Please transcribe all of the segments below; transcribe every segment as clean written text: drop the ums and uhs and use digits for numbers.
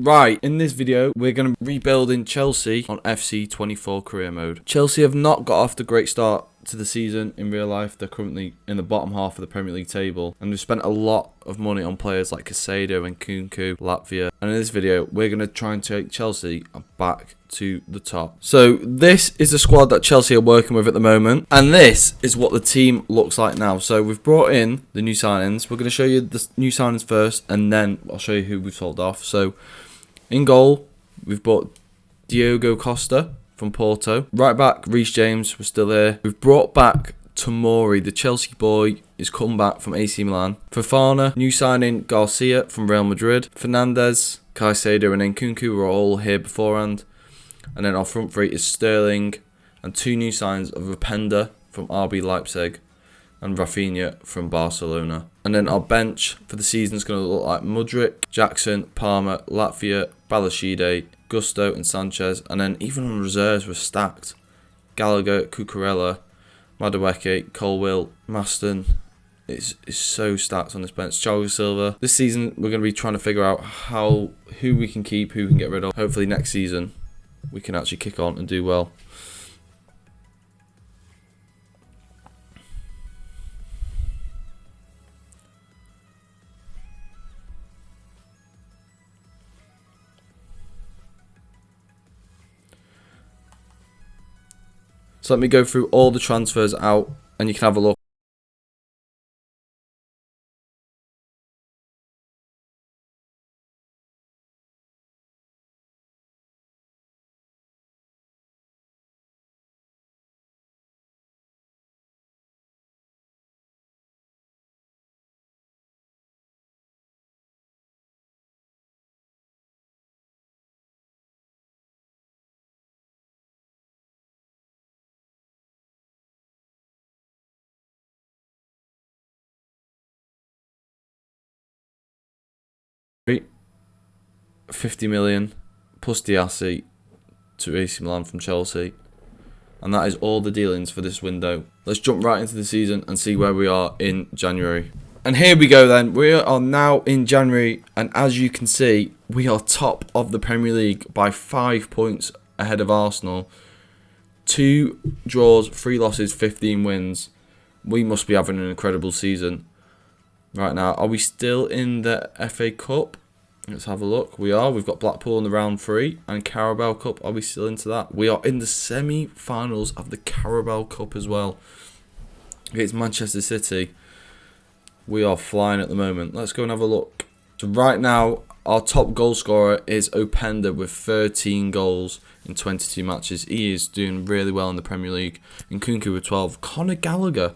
Right, in this video, we're going to rebuild in Chelsea on FC24 career mode. Chelsea have not got off the great start to the season in real life. They're currently in the bottom half of the Premier League table, and they've spent a lot of money on players like Caicedo and Nkunku, Latvia. And in this video, we're going to try and take Chelsea back to the top. So this is the squad that Chelsea are working with at the moment, and this is what the team looks like now. So we've brought in the new signings. We're going to show you the new signings first, and then I'll show you who we've sold off. So in goal, we've bought Diogo Costa from Porto. Right back, Reece James was still here. We've brought back Tomori, the Chelsea boy, is come back from AC Milan. Fofana, new signing Garcia from Real Madrid. Fernandes, Caicedo and Nkunku were all here beforehand. And then our front three is Sterling and two new signs of Openda from RB Leipzig and Rafinha from Barcelona. And then our bench for the season is going to look like Mudryk, Jackson, Palmer, Latvia, Balashide, Gusto and Sanchez. And then even on reserves we're stacked. Gallagher, Cucurella, Madueke, Colwill, Maston. It's so stacked on this bench. Thiago Silva. This season we're going to be trying to figure out who we can keep, who we can get rid of. Hopefully next season we can actually kick on and do well. So let me go through all the transfers out and you can have a look. $50 million plus Diassi to AC Milan from Chelsea, and that is all the dealings for this window. Let's jump right into the season and see where we are in January. And here we go then, we are now in January, and as you can see we are top of the Premier League by 5 points ahead of Arsenal. 2 draws, 3 losses, 15 wins. We must be having an incredible season right now. Are we still in the FA Cup? Let's have a look. We are. We've got Blackpool in the round 3 and Carabao Cup. Are we still into that? We are in the semi-finals of the Carabao Cup as well against Manchester City. We are flying at the moment. Let's go and have a look. So right now, our top goal scorer is Openda with 13 goals in 22 matches. He is doing really well in the Premier League. Nkunku with 12. Conor Gallagher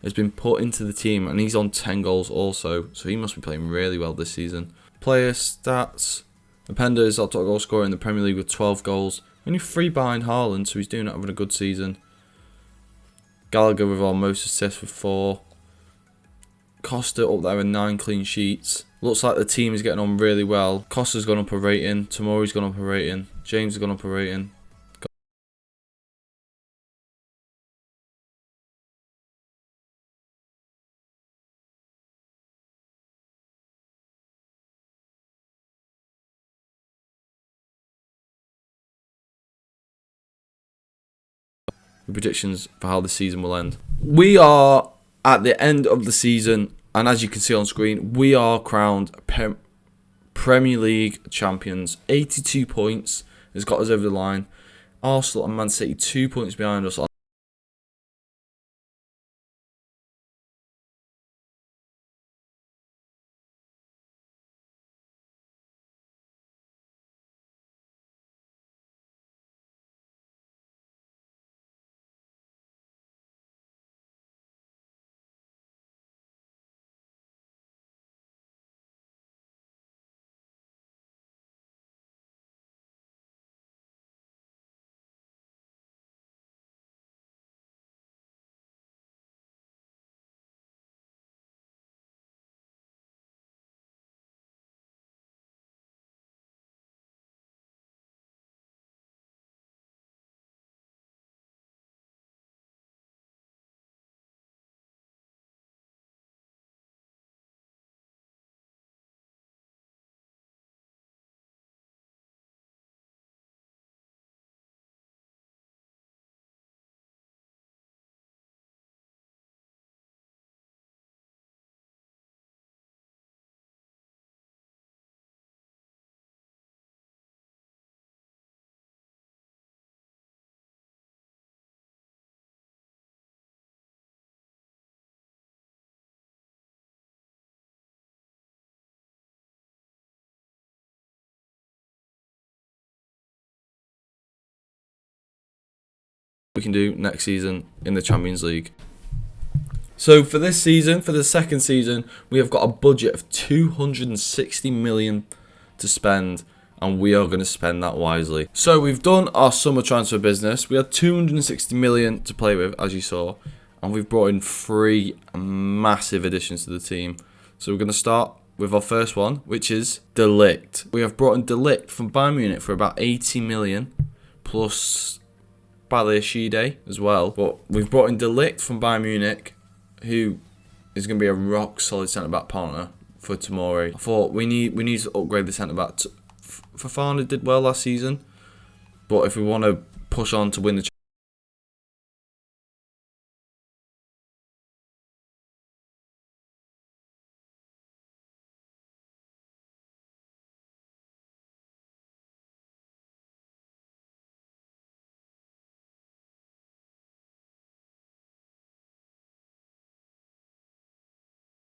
has been put into the team and he's on 10 goals also. So he must be playing really well this season. Player stats. Openda is our top goal scorer in the Premier League with 12 goals. Only 3 behind Haaland, so he's having a good season. Gallagher with our most assists with 4. Costa up there with 9 clean sheets. Looks like the team is getting on really well. Costa's gone up a rating. Tomori's gone up a rating. James has gone up a rating. The predictions for how the season will end. We are at the end of the season, and as you can see on screen, we are crowned Premier League champions. 82 points has got us over the line. Arsenal and Man City 2 points behind us. we can do next season in the Champions League. So for this season, for the second season, we have got a budget of 260 million to spend, and we are going to spend that wisely. So we've done our summer transfer business. We had 260 million to play with, as you saw, and we've brought in 3 massive additions to the team. So we're going to start with our first one, which is De Ligt. We have brought in De Ligt from Bayern Munich for about 80 million, plus Badiashile as well. But we've brought in De Ligt from Bayern Munich, who is going to be a rock solid centre back partner for Tomori. I thought we need to upgrade the centre back. Fofana did well last season, but if we want to push on to win the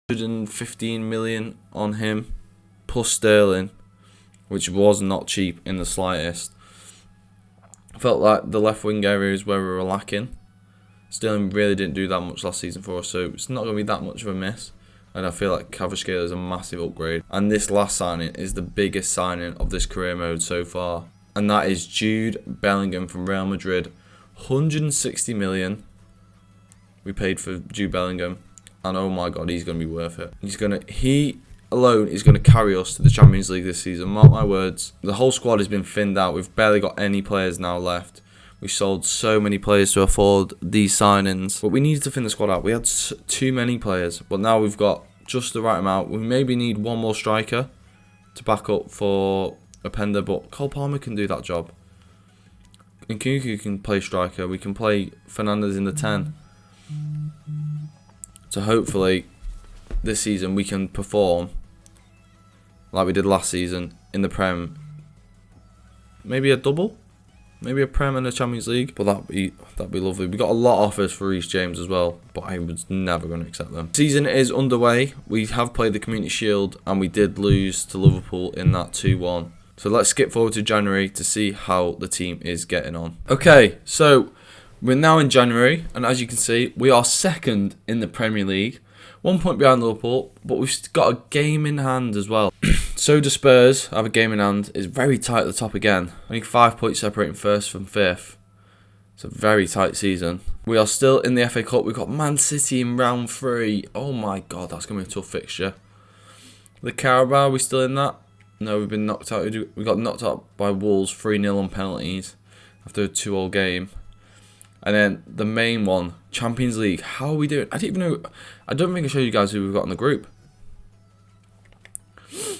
115 million on him, plus Sterling, which was not cheap in the slightest. I felt like the left wing area is where we were lacking. Sterling really didn't do that much last season for us, so it's not going to be that much of a miss. And I feel like Kvaratskhelia is a massive upgrade. And this last signing is the biggest signing of this career mode so far. And that is Jude Bellingham from Real Madrid. 160 million we paid for Jude Bellingham. And oh my god, he's going to be worth it. He alone is going to carry us to the Champions League this season. Mark my words. The whole squad has been thinned out. We've barely got any players now left. We sold so many players to afford these signings. But we needed to thin the squad out. We had too many players. But now we've got just the right amount. We maybe need one more striker to back up for Openda. But Cole Palmer can do that job. Nkunku can play striker. We can play Fernandes in the 10. So hopefully this season we can perform like we did last season in the Prem. Maybe a double, maybe a Prem and a Champions League. But that'd be lovely. We got a lot of offers for Reece James as well, but I was never going to accept them. Season is underway. We have played the Community Shield and we did lose to Liverpool in that 2-1. So let's skip forward to January to see how the team is getting on. Okay, so we're now in January, and as you can see, we are second in the Premier League. 1 point behind Liverpool, but we've got a game in hand as well. So do Spurs have a game in hand. It's very tight at the top again. Only 5 points separating first from fifth. It's a very tight season. We are still in the FA Cup. We've got Man City in round 3. Oh my god, that's going to be a tough fixture. The Carabao, we still in that? No, we've been knocked out. We got knocked out by Wolves 3-0 on penalties after a 2-2 game. And then the main one, Champions League. How are we doing? I don't even know. I don't think I showed you guys who we've got in the group.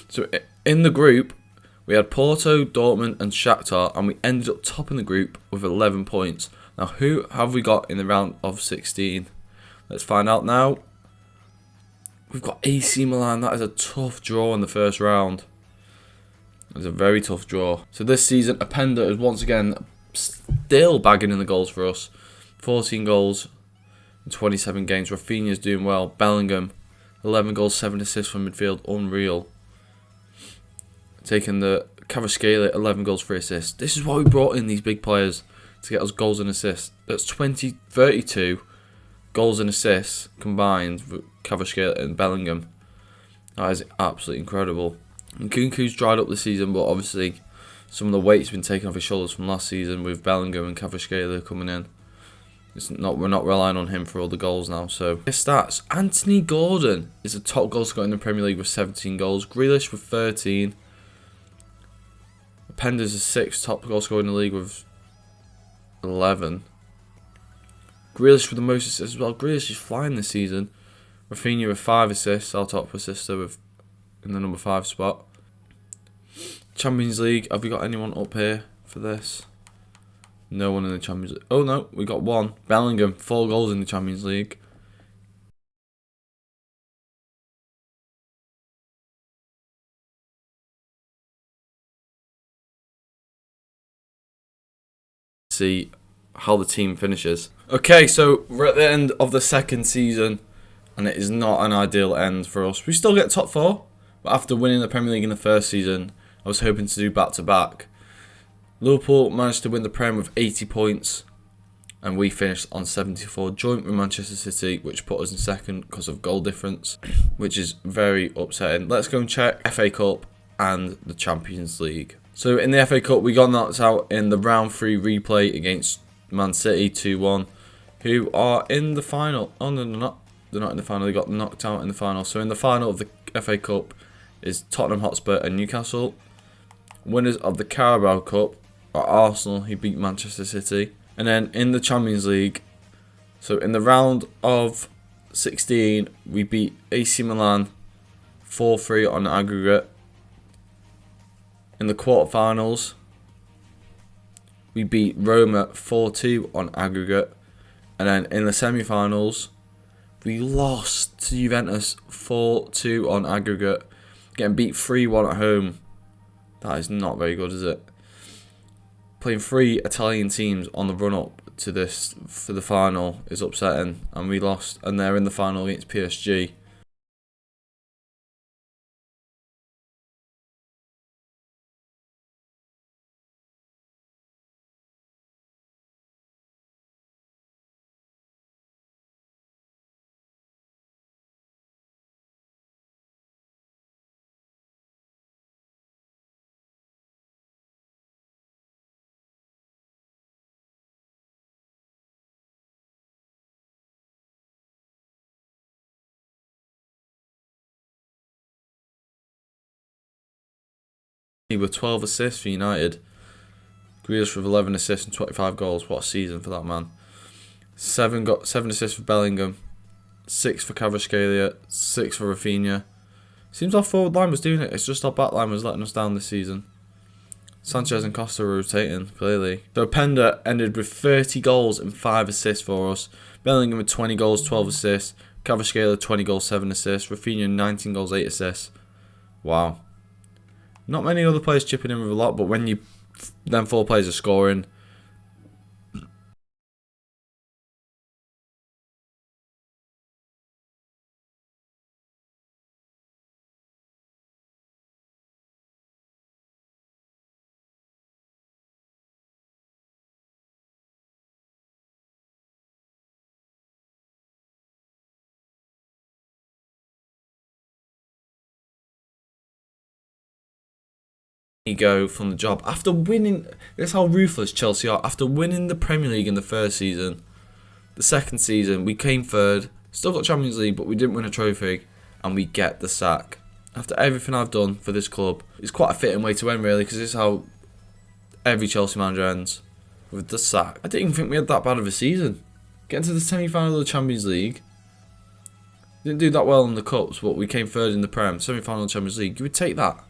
So in the group, we had Porto, Dortmund and Shakhtar, and we ended up top in the group with 11 points. Now, who have we got in the round of 16? Let's find out now. We've got AC Milan. That is a tough draw in the first round. It's a very tough draw. So this season, Openda is once again still bagging in the goals for us. 14 goals in 27 games. Rafinha's doing well. Bellingham, 11 goals, 7 assists from midfield. Unreal. Taking the Kvaratskhelia, 11 goals, 3 assists. This is why we brought in these big players, to get us goals and assists. That's 32 goals and assists combined for Kvaratskhelia and Bellingham. That is absolutely incredible. And Nkunku's dried up this season, but obviously some of the weight's been taken off his shoulders from last season with Bellingham and Kvaratskhelia coming in. We're not relying on him for all the goals now. So his stats: Anthony Gordon is the top goal scorer in the Premier League with 17 goals. Grealish with 13. Openda's the 6th top goal scorer in the league with 11. Grealish with the most assists as well. Grealish is flying this season. Rafinha with 5 assists, our top assister in the number 5 spot. Champions League, have we got anyone up here for this? No one in the Champions League. Oh no, we got one. Bellingham, 4 goals in the Champions League. See how the team finishes. Okay, so we're at the end of the second season, and it is not an ideal end for us. We still get top 4, but after winning the Premier League in the first season, I was hoping to do back-to-back. Liverpool managed to win the Prem with 80 points. and we finished on 74, joint with Manchester City, which put us in second because of goal difference, which is very upsetting. Let's go and check FA Cup and the Champions League. So in the FA Cup, we got knocked out in the round 3 replay against Man City 2-1, who are in the final. Oh no, they're not. They're not in the final. They got knocked out in the final. So in the final of the FA Cup is Tottenham Hotspur and Newcastle. Winners of the Carabao Cup are Arsenal, who beat Manchester City. And then in the Champions League, so in the round of 16, we beat AC Milan 4-3 on aggregate. In the quarterfinals, we beat Roma 4-2 on aggregate. And then in the semi-finals, we lost to Juventus 4-2 on aggregate, getting beat 3-1 at home. That is not very good, is it? Playing 3 Italian teams on the run-up to this for the final is upsetting, and we lost, and they're in the final against PSG. With 12 assists for United. Grealish with 11 assists and 25 goals. What a season for that man. 7 assists for Bellingham. 6 for Kvaratskhelia. 6 for Rafinha. Seems our forward line was doing it. It's just our back line was letting us down this season. Sanchez and Costa were rotating, clearly. So Openda ended with 30 goals and 5 assists for us. Bellingham with 20 goals, 12 assists. Kvaratskhelia 20 goals, 7 assists. Rafinha 19 goals, 8 assists. Wow. Not many other players chipping in with a lot, but when you them 4 players are scoring, you go from the job after winning. That's how ruthless Chelsea are. After winning the Premier League in the first season, the second season we came third, still got Champions League, but we didn't win a trophy, and we get the sack. After everything I've done for this club, it's quite a fitting way to end, really, because this is how every Chelsea manager ends, with the sack. I didn't even think we had that bad of a season. Getting to the semi-final of the Champions League, didn't do that well in the cups, but we came third in the Prem. Semi-final of the Champions League, you would take that.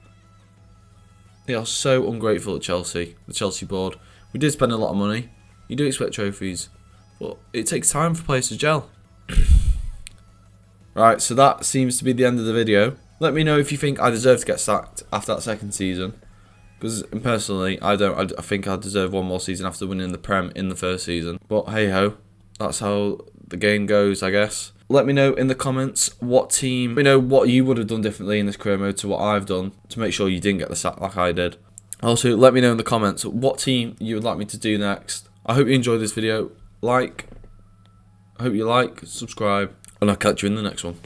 They are so ungrateful at Chelsea, the Chelsea board. We did spend a lot of money. You do expect trophies, but it takes time for players to gel. Right, so that seems to be the end of the video. Let me know if you think I deserve to get sacked after that second season. Because personally, I don't. I think I deserve one more season after winning the Prem in the first season. But hey ho, that's how the game goes, I guess. Let me know in the comments what team, what you would have done differently in this career mode to what I've done to make sure you didn't get the sack like I did. Also, let me know in the comments what team you would like me to do next. I hope you enjoyed this video. I hope you like, subscribe, and I'll catch you in the next one.